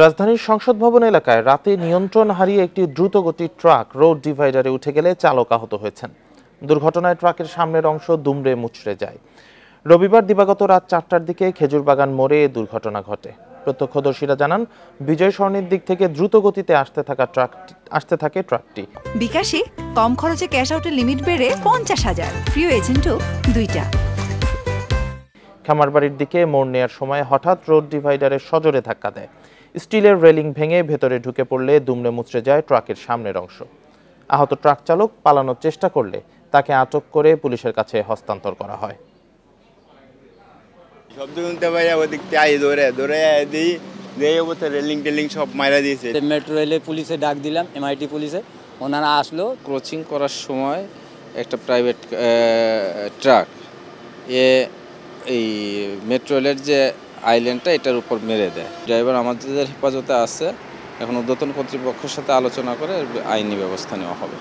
রাজধানীর সংসদ ভবন এলাকায় রাতে নিয়ন্ত্রণ হারিয়ে একটি দ্রুতগতির ট্রাক রোড ডিভাইডারে উঠে গেলে চালক আহত হয়েছেন। দুর্ঘটনায় ট্রাকের সামনের অংশ দুমড়ে মুচড়ে যায়। রবিবার দিবাগত রাত 4টার দিকে খেজুরবাগান মোড়ে এ দুর্ঘটনা ঘটে। প্রত্যক্ষদর্শীরা জানান, বিজয় সরণির দিক থেকে দ্রুত গতিতে আসতে থাকে ট্রাকটি। বিকাশে কম খরচে ক্যাশ আউটের লিমিট বেড়ে 50,000, প্রিয় এজেন্টও 2টা। খামারবাড়ির দিকে মোড় নেয়ার সময় হঠাৎ রোড ডিভাইডারে সজোরে ধাক্কা দেয়। স্টিলের রেলিং ভেঙে ভেতরে ঢুকে পড়লে দুমড়ে মুচড়ে যায় ট্রাকের সামনের অংশ। আহত ট্রাক চালক পালানোর চেষ্টা করলে তাকে আটক করে পুলিশের কাছে হস্তান্তর করা হয়। শব্দ শুনতে পাই, ওদিক থেকে দৌড়ে দিই, রেলিং টেলিং সব মাইরা দিয়েছে। মেট্রো রেলে পুলিশে ডাক দিলাম, MIT পুলিশে, ওনারা আসলো। ক্রসিং করার সময় একটা প্রাইভেট ট্রাক এই মেট্রো রেলের যে আইল্যান্ডটা এটার উপর মেরে দেয়। ড্রাইভার আমাদের হেফাজতে আছে। এখন ঊর্ধ্বতন কর্তৃপক্ষের সাথে আলোচনা করে আইনি ব্যবস্থা নেওয়া হবে।